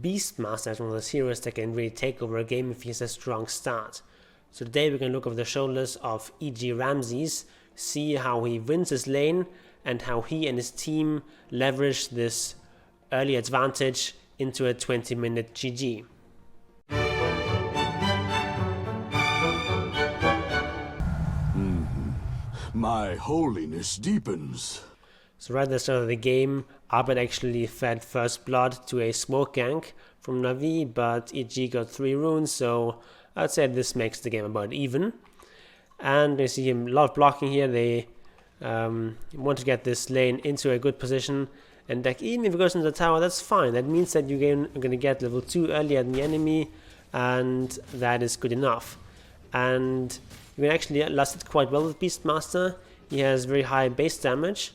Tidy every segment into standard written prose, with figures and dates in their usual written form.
Beastmaster as one of those heroes that can really take over a game if he has a strong start. So today we're going to look over the shoulders of eg.ramzes, see how he wins his lane and how he and his team leverage this early advantage into a 20-minute GG. My holiness deepens. So right at the start of the game, Arbit actually fed first blood to a smoke gank from NaVi, but EG got 3 runes, so I'd say this makes the game about even. And you see him a lot of blocking here. They want to get this lane into a good position, and like, even if it goes into the tower, that's fine. That means that you're going to get level 2 earlier than the enemy, and that is good enough. And you can actually last it quite well with Beastmaster. He has very high base damage,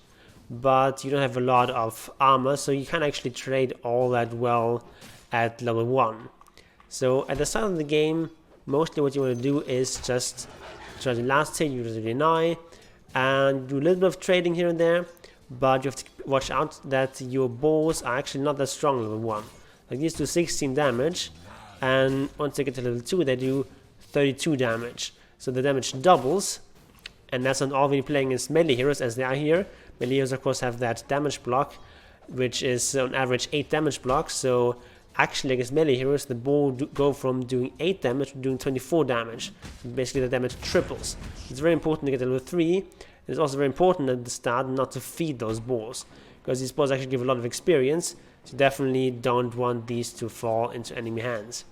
but you don't have a lot of armor, so you can't actually trade all that well at level 1. So at the start of the game, mostly what you want to do is just try to last hit, you just deny, and do a little bit of trading here and there, but you have to watch out that your balls are actually not that strong level 1. Like, these do 16 damage, and once they get to level 2 they do 32 damage. So the damage doubles, and that's not all when you're playing against melee heroes as they are here. Melee heroes of course have that damage block, which is on average 8 damage blocks, so actually against melee heroes the ball go from doing 8 damage to doing 24 damage. Basically the damage triples. It's very important to get to level 3. It's also very important at the start not to feed those balls, because these balls actually give a lot of experience, so you definitely don't want these to fall into enemy hands.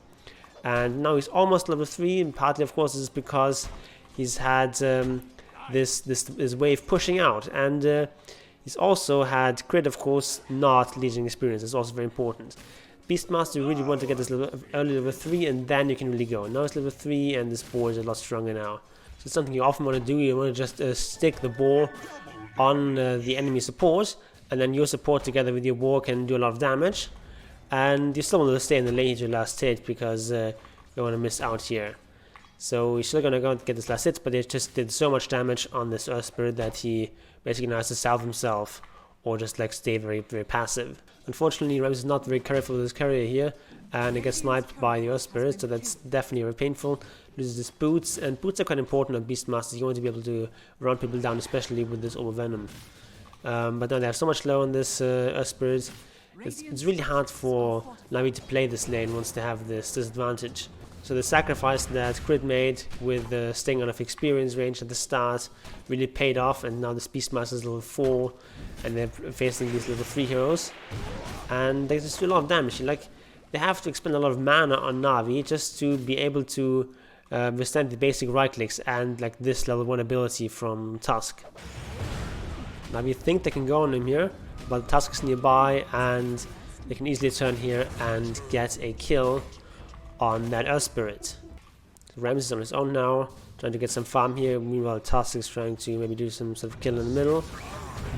And now he's almost level 3, and partly of course is because he's had this wave pushing out, and he's also had crit, of course, not leading experience. It's also very important. Beastmaster, you really want to get this early level 3, and then you can really go. Now it's level 3 and this ball is a lot stronger now. So it's something you often want to do. You want to just stick the ball on the enemy support, and then your support together with your ball can do a lot of damage. And you still want to stay in the lane to your last hit, because you don't want to miss out here. So he's still going to go and get this last hit, but they just did so much damage on this Earth Spirit that he basically now has to salve himself, or just like stay very, very passive. Unfortunately, Ramzes is not very careful with his carrier here, and he gets sniped by the Earth Spirit, so that's definitely very painful. Loses his boots, and boots are quite important on Beastmaster. You want to be able to run people down, especially with this Over Venom. But now they have so much low on this Earth Spirit. It's really hard for NaVi to play this lane once they have this disadvantage. So the sacrifice that Crit made with staying out of experience range at the start really paid off, and now this Beastmaster is level 4 and they're facing these level 3 heroes, and they just do a lot of damage. Like, they have to expend a lot of mana on NaVi just to be able to withstand the basic right clicks and like this level 1 ability from Tusk. NaVi think they can go on him here, but Tusk is nearby and they can easily turn here and get a kill on that Earth Spirit. So Ramzes is on his own now, trying to get some farm here. Meanwhile Tusk is trying to maybe do some sort of kill in the middle,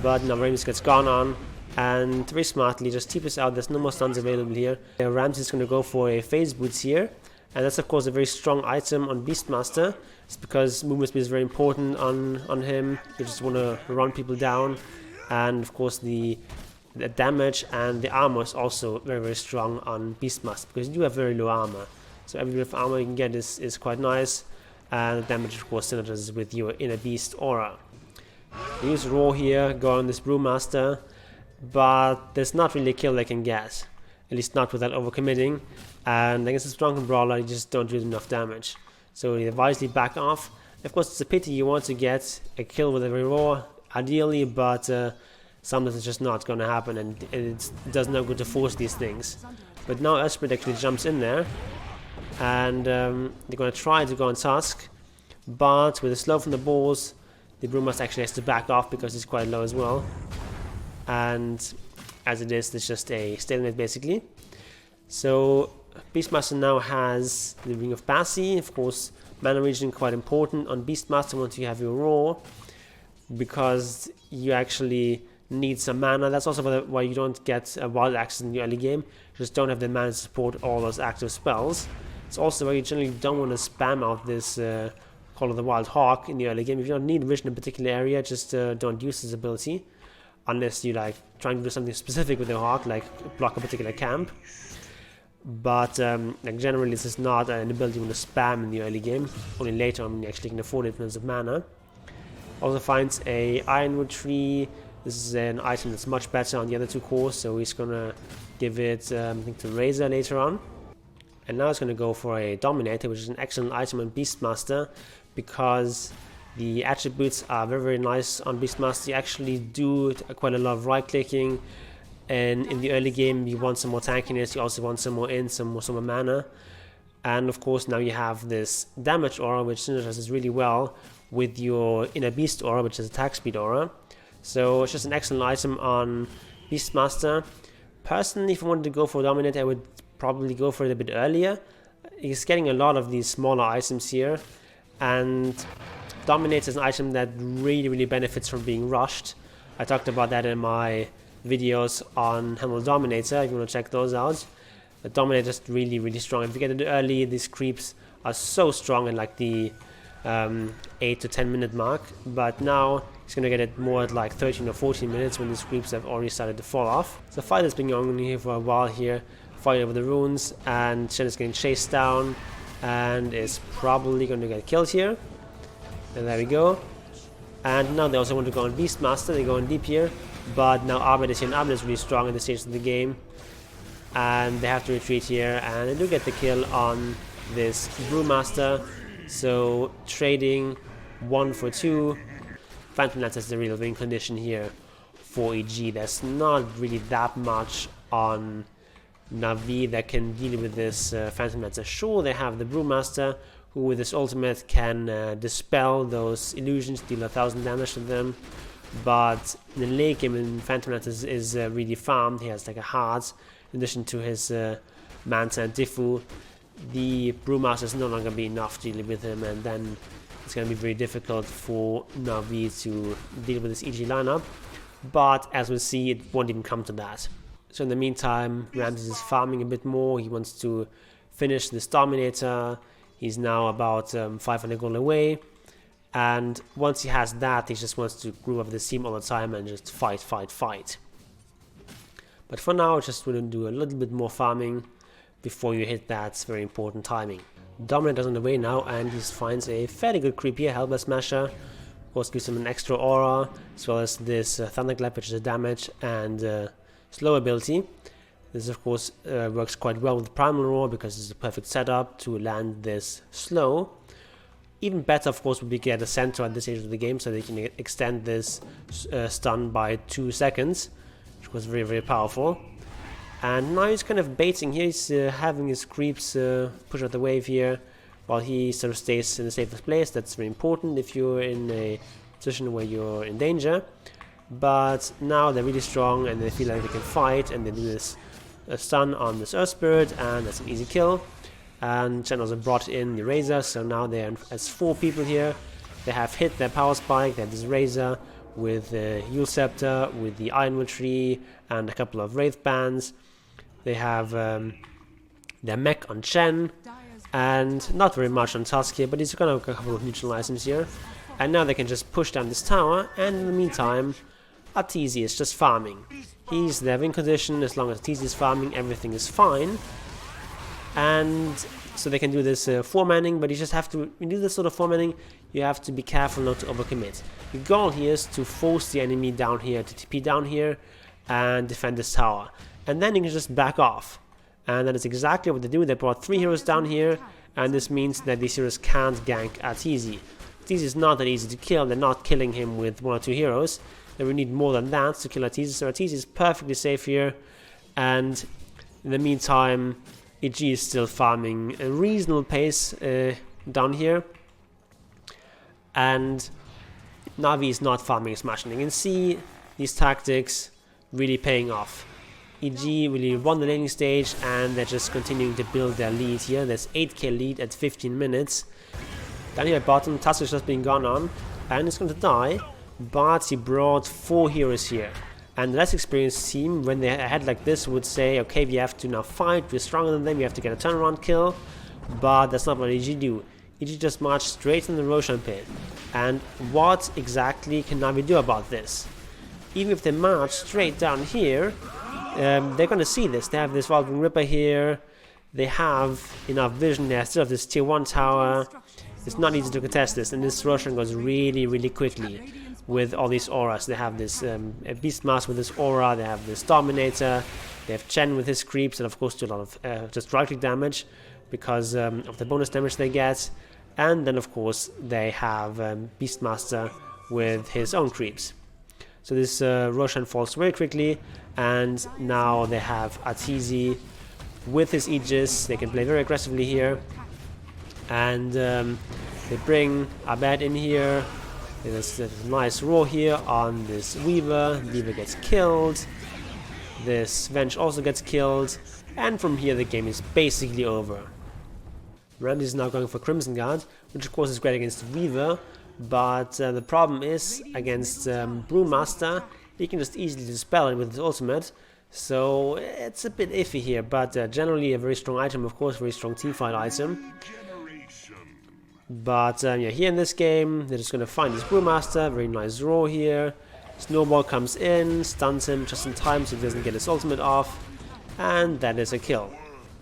but now Ramzes gets gone on, and very smartly just TPs out. There's no more stuns available here. Ramzes is going to go for a phase boots here, and that's of course a very strong item on Beastmaster. It's because movement speed is very important on him. You just want to run people down, and of course the damage and the armor is also very, very strong on Beastmaster, because you do have very low armor. So every bit of armor you can get is quite nice, and the damage of course synergizes with your inner beast aura. They use Raw here, go on this Brewmaster, but there's not really a kill they can get, at least not without overcommitting, and against a strong brawler you just don't do enough damage. So they wisely back off. Of course it's a pity, you want to get a kill with every Raw, ideally, but sometimes it's just not going to happen, and it does no good to force these things. But now Esprit actually jumps in there, and they're going to try to go on Tusk, but with a slow from the balls, the Brewmaster actually has to back off because he's quite low as well. And as it is, it's just a stalemate basically. So Beastmaster now has the Ring of Passy. Of course, mana regen quite important on Beastmaster once you have your Raw, because you actually need some mana. That's also why you don't get a wild access in the early game. You just don't have the mana to support all those active spells. It's also why you generally don't want to spam out this Call of the Wild Hawk in the early game. If you don't need vision in a particular area, just don't use this ability, unless you like trying to do something specific with the Hawk, like block a particular camp. but like generally this is not an ability you want to spam in the early game, only later on when you actually can afford it in terms of mana. Also finds a Ironwood tree. This is an item that's much better on the other two cores, so he's gonna give it I think to Razor later on. And now he's gonna go for a Dominator, which is an excellent item on Beastmaster, because the attributes are very, very nice on Beastmaster. You actually do quite a lot of right clicking, and in the early game you want some more tankiness, you also want some more some more mana. And of course now you have this damage aura, which synergizes really well with your inner beast aura, which is attack speed aura. So it's just an excellent item on Beastmaster. Personally, if I wanted to go for Dominator, I would probably go for it a bit earlier. He's getting a lot of these smaller items here, and Dominator is an item that really benefits from being rushed. I talked about that in my videos on Hammer Dominator, if you want to check those out. The Dominator is really strong. If you get it early, these creeps are so strong in like the 8 to 10 minute mark, but now he's gonna get it more at like 13 or 14 minutes when these creeps have already started to fall off. So the fight has been going on here for a while here, fight over the runes, and Shen is getting chased down and is probably going to get killed here. And there we go. And now they also want to go on Beastmaster, they go in deep here, but now Arbit is here, and Arbit is really strong at this stage of the game, and they have to retreat here, and they do get the kill on this Brewmaster. So trading 1 for 2, Phantom Lance is the real win condition here for EG. There's not really that much on NaVi that can deal with this Phantom Lance. Sure, they have the Brewmaster, who with his ultimate can dispel those illusions, deal 1000 damage to them, but in the late game when Phantom Lance is really farmed, he has like a heart in addition to his Manta and Diffu. The Brewmaster is no longer be enough to deal with him, and then it's going to be very difficult for NaVi to deal with this EG lineup. But as we'll see, it won't even come to that. So in the meantime, Ramzes is farming a bit more. He wants to finish this Dominator. He's now about 500 gold away, and once he has that, he just wants to group up this team all the time and just fight. But for now, just want to do a little bit more farming before you hit that very important timing. Dominator's on the way now, and he finds a fairly good creep here, Hellblade Smasher. Of course, gives him an extra aura, as well as this Thunderclap, which is a damage and slow ability. This of course works quite well with Primal Roar, because it's a perfect setup to land this slow. Even better of course would be get a center at this stage of the game, so they can extend this stun by 2 seconds, which was very powerful. And now he's kind of baiting here. He's having his creeps push out the wave here, while he sort of stays in the safest place. That's very important if you're in a position where you're in danger. But now they're really strong and they feel like they can fight, and they do this stun on this Earth Spirit, and that's an easy kill. And Chen also brought in the Razor, so now they're as 4 people here. They have hit their power spike. They have this Razor with the Yule Scepter, with the Ironwood Tree, and a couple of Wraith Bands. They have their mech on Chen, and not very much on Tusk here, but he's got a couple of neutral items here. And now they can just push down this tower, and in the meantime, Arteezy is just farming. He's their win condition. As long as Arteezy is farming, everything is fine. And so they can do this 4-manning, but you just have to, when you do this sort of 4-manning, you have to be careful not to overcommit. The goal here is to force the enemy down here, to TP down here, and defend this tower. And then you can just back off. And that is exactly what they do. They brought 3 heroes down here, and this means that these heroes can't gank Arteezy. Arteezy is not that easy to kill. They're not killing him with 1 or 2 heroes. They will need more than that to kill Arteezy. So Arteezy is perfectly safe here. And in the meantime, EG is still farming a reasonable pace down here. And NaVi is not farming as much. And you can see these tactics really paying off. EG really won the laning stage, and they're just continuing to build their lead here. There's 8k lead at 15 minutes. Down here at bottom, Tusk has just been gone on, and it's going to die, but he brought 4 heroes here. And the less experienced team, when they're ahead like this, would say, okay, we have to now fight, we're stronger than them, we have to get a turnaround kill, but that's not what EG do. EG just march straight in the Roshan pit. And what exactly can NaVi do about this? Even if they march straight down here, they're going to see this. They have this Vulcan Ripper here, they have enough vision. They still have this tier 1 tower. It's not easy to contest this, and this Roshan goes really, really quickly with all these auras. They have this Beastmaster with this aura, they have this Dominator, they have Chen with his creeps, and of course do a lot of just right-click damage because of the bonus damage they get. And then of course they have Beastmaster with his own creeps. So this Roshan falls very quickly, and now they have Arteezy with his Aegis. They can play very aggressively here, and they bring Abed in here. There's a nice roar here on this Weaver. Weaver gets killed. This Venge also gets killed, and from here the game is basically over. Ramzes is now going for Crimson Guard, which of course is great against Weaver, but the problem is against Brewmaster, he can just easily dispel it with his ultimate, so it's a bit iffy here, but generally a very strong item, of course, very strong teamfight item. But yeah, here in this game, they're just going to find this Brewmaster, very nice roar here. Snowball comes in, stuns him just in time so he doesn't get his ultimate off, and that is a kill.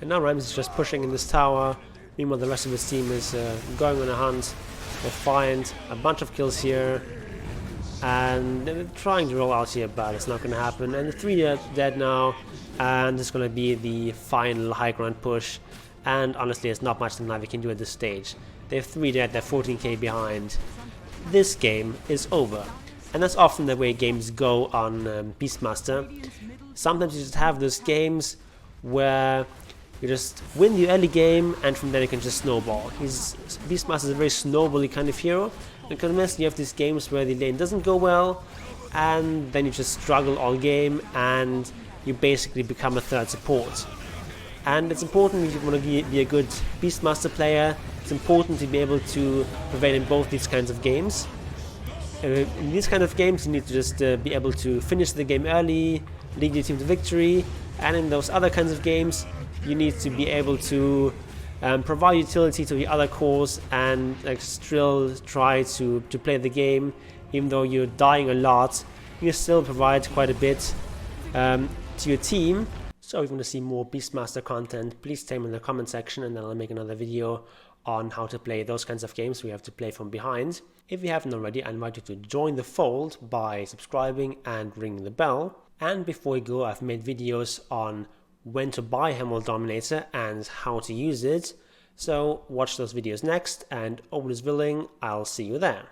And now Ramzes is just pushing in this tower, meanwhile the rest of his team is going on a hunt. They find a bunch of kills here, and they're trying to roll out here, but it's not going to happen. And the 3 are dead now, and it's going to be the final high ground push. And honestly, there's not much that NaVi can do at this stage. They have 3 dead, they're 14k behind. This game is over. And that's often the way games go on Beastmaster. Sometimes you just have those games where you just win the early game, and from there you can just snowball. Beastmaster is a very snowbally kind of hero, and conversely you have these games where the lane doesn't go well, and then you just struggle all game, and you basically become a third support. And it's important if you want to be a good Beastmaster player. It's important to be able to prevail in both these kinds of games. In these kind of games, you need to just be able to finish the game early, lead your team to victory, and in those other kinds of games, you need to be able to provide utility to the other cores and still try to play the game. Even though you're dying a lot, you still provide quite a bit to your team. So if you want to see more Beastmaster content, please tell me in the comment section, and then I'll make another video on how to play those kinds of games we have to play from behind. If you haven't already, I invite you to join the fold by subscribing and ringing the bell. And before we go, I've made videos on when to buy Emerald Dominator and how to use it. So watch those videos next, and all is willing, I'll see you there.